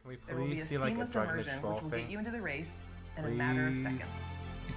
Can we There will be a please see like a seamless Dragon Age immersion 4 which will get thing? you into the race in a matter of Please. seconds.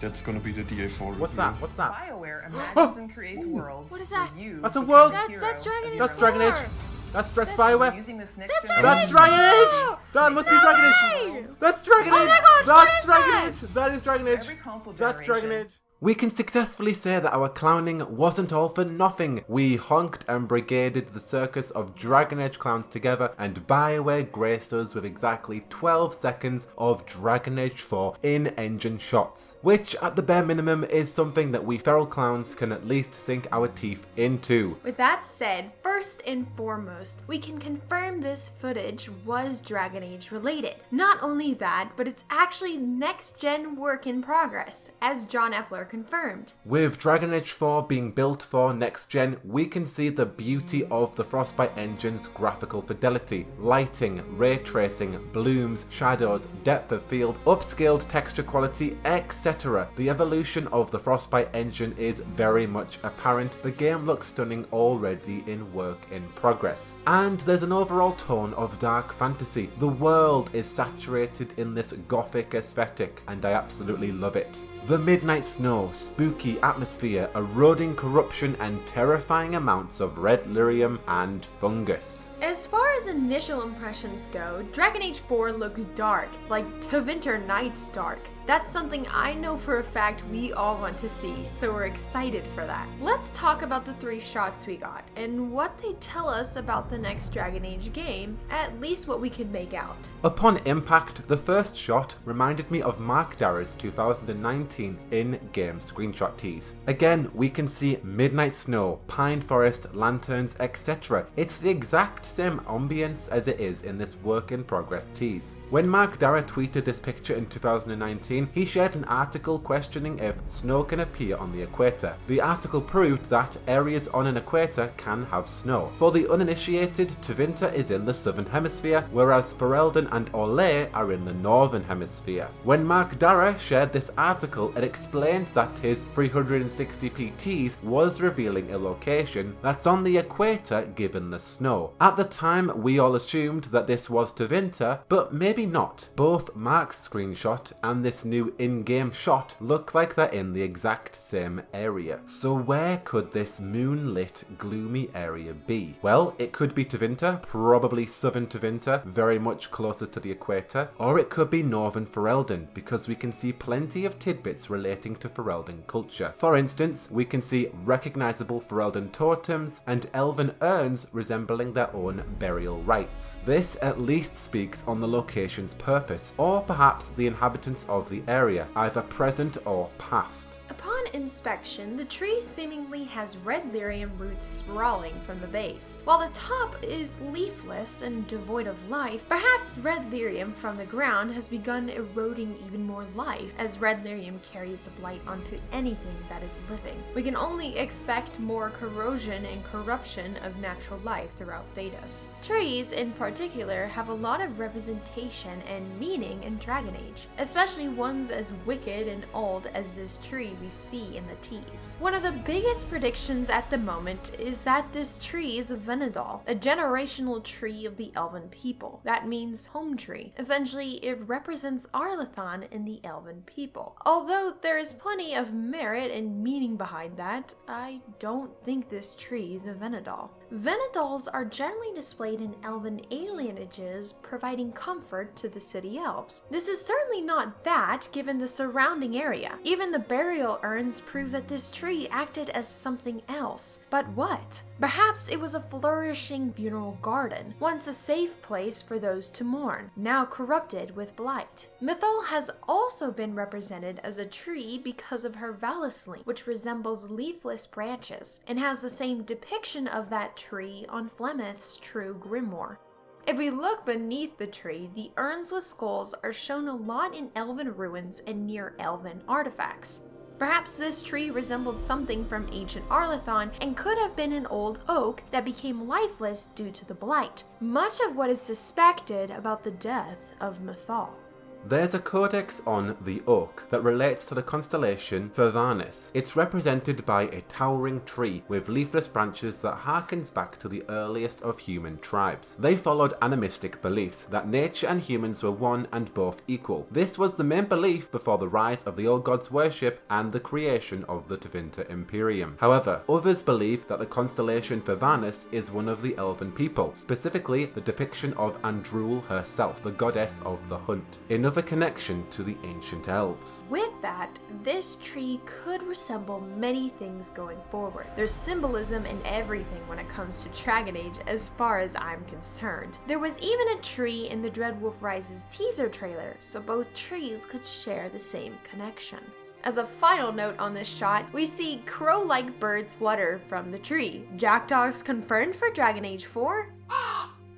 That's gonna be the DA4 What's review. that? What's that? BioWare imagines and creates worlds What is that? where you That's a become world. the hero That's Dragon of Age your That's own Dragon Age. story. That's That's BioWare. Using this next That's generation That's Dragon Age! No! That must be Dragon Age! No! That's Dragon Oh my Age! gosh, what That's is Dragon that? Age! That is Dragon Age! Every console That's Dragon generation. Age. We can successfully say that our clowning wasn't all for nothing. We honked and brigaded the circus of Dragon Age clowns together, and BioWare graced us with exactly 12 seconds of Dragon Age 4 in-engine shots, which at the bare minimum is something that we feral clowns can at least sink our teeth into. With that said, first and foremost, we can confirm this footage was Dragon Age related. Not only that, but it's actually next-gen work in progress, as John Epler confirmed. With Dragon Age 4 being built for next gen, we can see the beauty of the Frostbite engine's graphical fidelity, lighting, ray tracing, blooms, shadows, depth of field, upscaled texture quality, etc. The evolution of the Frostbite engine is very much apparent. The game looks stunning already in work in progress. And there's an overall tone of dark fantasy. The world is saturated in this gothic aesthetic, and I absolutely love it. The midnight snow, spooky atmosphere, eroding corruption, and terrifying amounts of red lyrium and fungus. As far as initial impressions go, Dragon Age 4 looks dark, like Tevinter Nights dark. That's something I know for a fact we all want to see, so we're excited for that. Let's talk about the 3 shots we got, and what they tell us about the next Dragon Age game, at least what we can make out. Upon impact, the first shot reminded me of Mark Darrah's 2019 in-game screenshot tease. Again, we can see midnight snow, pine forest, lanterns, etc. It's the exact same ambience as it is in this work-in-progress tease. When Mark Darrah tweeted this picture in 2019, he shared an article questioning if snow can appear on the equator. The article proved that areas on an equator can have snow. For the uninitiated, Tevinter is in the southern hemisphere, whereas Ferelden and Orlais are in the northern hemisphere. When Mark Darrah shared this article, it explained that his 360p tease was revealing a location that's on the equator given the snow. At the time, we all assumed that this was Tevinter, but maybe not. Both Mark's screenshot and this new in-game shot look like they're in the exact same area. So where could this moonlit, gloomy area be? Well, it could be Tevinter, probably southern Tevinter, very much closer to the equator, or it could be northern Ferelden, because we can see plenty of tidbits relating to Ferelden culture. For instance, we can see recognizable Ferelden totems and elven urns resembling their own burial rites. This at least speaks on the location's purpose, or perhaps the inhabitants of the area, either present or past. Upon inspection, the tree seemingly has red lyrium roots sprawling from the base. While the top is leafless and devoid of life, perhaps red lyrium from the ground has begun eroding even more life, as red lyrium carries the blight onto anything that is living. We can only expect more corrosion and corruption of natural life throughout Thedas. Trees, in particular, have a lot of representation and meaning in Dragon Age, especially ones as wicked and old as this tree we see in the tease. One of the biggest predictions at the moment is that this tree is a Venedal, a generational tree of the elven people. That means home tree. Essentially, it represents Arlathan in the elven people. Although there is plenty of merit and meaning behind that, I don't think this tree is a Venedal. Venedals are generally displayed in elven alienages, providing comfort to the city elves. This is certainly not that, given the surrounding area. Even the burial urns prove that this tree acted as something else. But what? Perhaps it was a flourishing funeral garden, once a safe place for those to mourn, now corrupted with blight. Mythal has also been represented as a tree because of her Valisling, which resembles leafless branches, and has the same depiction of that tree on Flemeth's True Grimoire. If we look beneath the tree, the urns with skulls are shown a lot in elven ruins and near elven artifacts. Perhaps this tree resembled something from ancient Arlathan and could have been an old oak that became lifeless due to the blight. Much of what is suspected about the death of Mythal. There's a codex on the oak that relates to the constellation Furvanis. It's represented by a towering tree with leafless branches that harkens back to the earliest of human tribes. They followed animistic beliefs that nature and humans were one and both equal. This was the main belief before the rise of the old gods' worship and the creation of the Tevinter Imperium. However, others believe that the constellation Furvanis is one of the elven people, specifically the depiction of Andrul herself, the goddess of the hunt, another connection to the ancient elves. With that, this tree could resemble many things going forward. There's symbolism in everything when it comes to Dragon Age as far as I'm concerned. There was even a tree in the Dreadwolf Rises teaser trailer, so both trees could share the same connection. As a final note on this shot, we see crow-like birds flutter from the tree. Jackdaws confirmed for Dragon Age 4?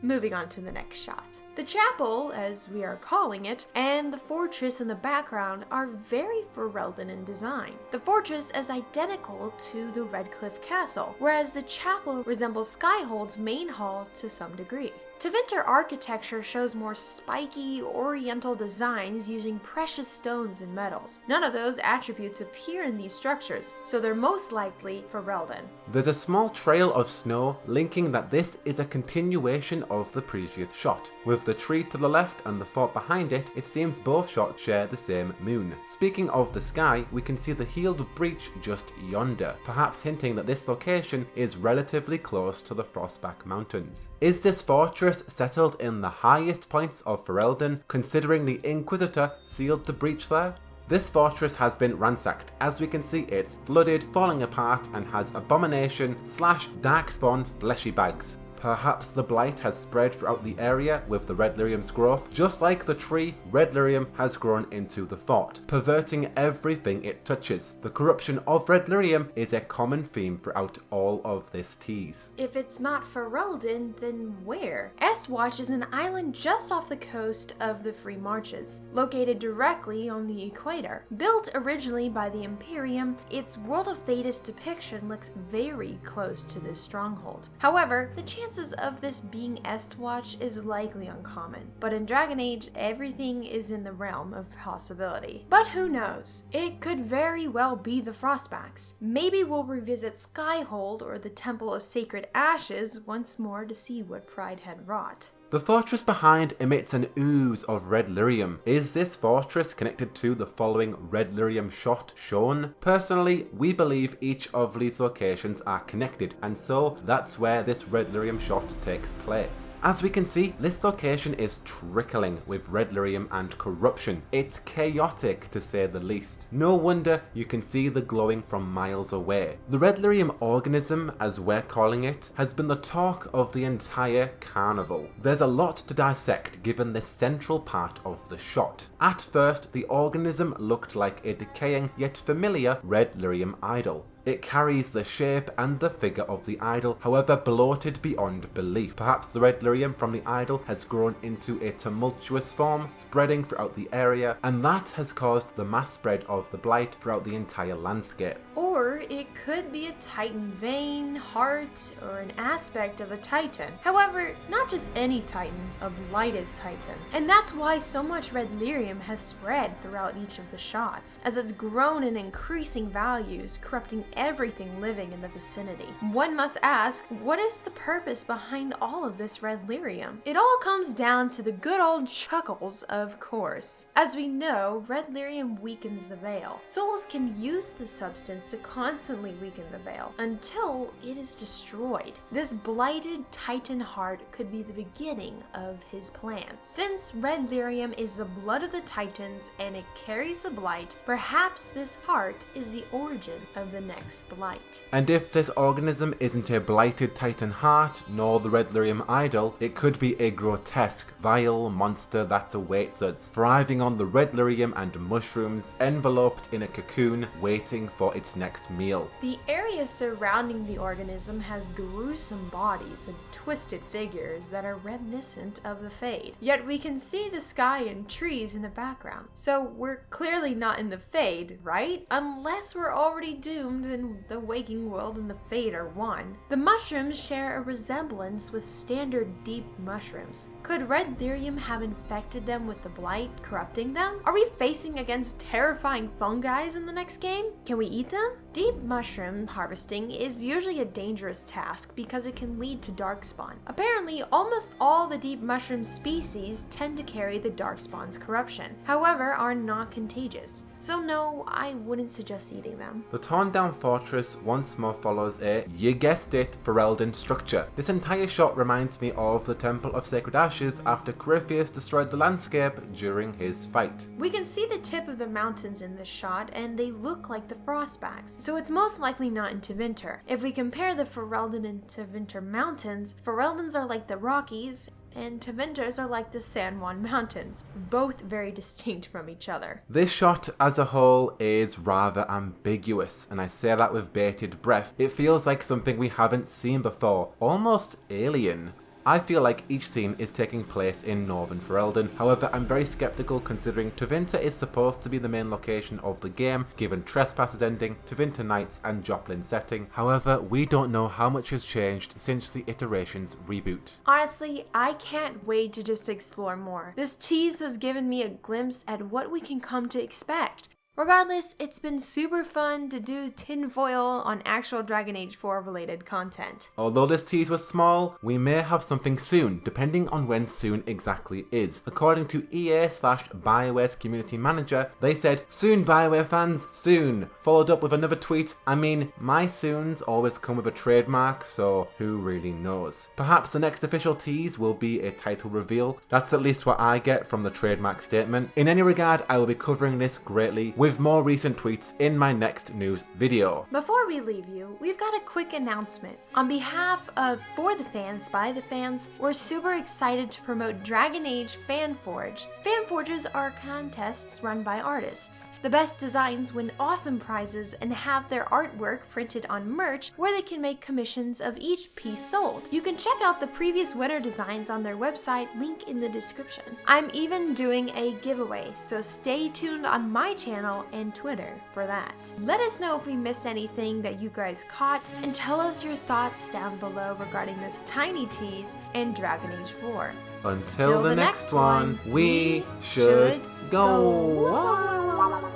Moving on to the next shot. The chapel, as we are calling it, and the fortress in the background are very Ferelden in design. The fortress is identical to the Redcliffe Castle, whereas the chapel resembles Skyhold's main hall to some degree. Tevinter architecture shows more spiky, oriental designs using precious stones and metals. None of those attributes appear in these structures, so they're most likely Ferelden. There's a small trail of snow linking that this is a continuation of the previous shot. With the tree to the left and the fort behind it, it seems both shots share the same moon. Speaking of the sky, we can see the healed breach just yonder, perhaps hinting that this location is relatively close to the Frostback Mountains. Is this fortress settled in the highest points of Ferelden, considering the Inquisitor sealed the breach there? This fortress has been ransacked. As we can see, it's flooded, falling apart, and has abomination / darkspawn fleshy bags. Perhaps the blight has spread throughout the area with the red lyrium's growth. Just like the tree, red lyrium has grown into the fort, perverting everything it touches. The corruption of red lyrium is a common theme throughout all of this tease. If it's not Ferelden, then where? Estwatch is an island just off the coast of the Free Marches, located directly on the equator. Built originally by the Imperium, its World of Thetis depiction looks very close to this stronghold. However, the chances of this being Estwatch is likely uncommon, but in Dragon Age, everything is in the realm of possibility. But who knows? It could very well be the Frostbacks. Maybe we'll revisit Skyhold or the Temple of Sacred Ashes once more to see what Pride had wrought. The fortress behind emits an ooze of red lyrium. Is this fortress connected to the following red lyrium shot shown? Personally, we believe each of these locations are connected, and so that's where this red lyrium shot takes place. As we can see, this location is trickling with red lyrium and corruption. It's chaotic to say the least. No wonder you can see the glowing from miles away. The red lyrium organism, as we're calling it, has been the talk of the entire carnival. There's a lot to dissect given this central part of the shot. At first, the organism looked like a decaying yet familiar red lyrium idol. It carries the shape and the figure of the idol, however bloated beyond belief. Perhaps the red lyrium from the idol has grown into a tumultuous form, spreading throughout the area, and that has caused the mass spread of the blight throughout the entire landscape. Or it could be a Titan vein, heart, or an aspect of a Titan. However, not just any Titan, a blighted Titan. And that's why so much red lyrium has spread throughout each of the shots, as it's grown in increasing values, corrupting everything living in the vicinity. One must ask, what is the purpose behind all of this red lyrium? It all comes down to the good old chuckles, of course. As we know, red lyrium weakens the veil. Souls can use the substance to constantly weaken the veil until it is destroyed. This blighted Titan heart could be the beginning of his plan. Since red lyrium is the blood of the Titans and it carries the blight, perhaps this heart is the origin of the next blight. And if this organism isn't a blighted Titan heart, nor the red lyrium idol, it could be a grotesque, vile monster that awaits us, thriving on the red lyrium and mushrooms, enveloped in a cocoon, waiting for its next next meal. The area surrounding the organism has gruesome bodies and twisted figures that are reminiscent of the Fade. Yet we can see the sky and trees in the background. So we're clearly not in the Fade, right? Unless we're already doomed and the waking world and the Fade are one. The mushrooms share a resemblance with standard deep mushrooms. Could red lyrium have infected them with the blight, corrupting them? Are we facing against terrifying fungi in the next game? Can we eat them? Deep mushroom harvesting is usually a dangerous task because it can lead to darkspawn. Apparently, almost all the deep mushroom species tend to carry the darkspawn's corruption, however, are not contagious. So no, I wouldn't suggest eating them. The torn down fortress once more follows a, you guessed it, Ferelden structure. This entire shot reminds me of the Temple of Sacred Ashes after Corypheus destroyed the landscape during his fight. We can see the tip of the mountains in this shot, and they look like the Frostbacks, so it's most likely not in Tevinter. If we compare the Ferelden and Tevinter mountains, Fereldens are like the Rockies, and Tevinters are like the San Juan Mountains, both very distinct from each other. This shot as a whole is rather ambiguous, and I say that with bated breath. It feels like something we haven't seen before, almost alien. I feel like each scene is taking place in Northern Ferelden, however I'm very skeptical considering Tevinter is supposed to be the main location of the game, given Trespass's ending, Tevinter Nights and Joplin's setting. However, we don't know how much has changed since the Iterations reboot. Honestly, I can't wait to just explore more. This tease has given me a glimpse at what we can come to expect. Regardless, it's been super fun to do tinfoil on actual Dragon Age 4 related content. Although this tease was small, we may have something soon, depending on when soon exactly is. According to EA/BioWare's community manager, they said, "Soon BioWare fans, soon," followed up with another tweet. I mean, my soons always come with a trademark, so who really knows? Perhaps the next official tease will be a title reveal. That's at least what I get from the trademark statement. In any regard, I will be covering this greatly with more recent tweets in my next news video. Before we leave you, we've got a quick announcement. On behalf of For the Fans, By the Fans, we're super excited to promote Dragon Age FanForge. FanForges are contests run by artists. The best designs win awesome prizes and have their artwork printed on merch where they can make commissions of each piece sold. You can check out the previous winner designs on their website, link in the description. I'm even doing a giveaway, so stay tuned on my channel and Twitter for that. Let us know if we missed anything that you guys caught, and tell us your thoughts down below regarding this tiny tease and Dragon Age 4. Until the next one, we should go.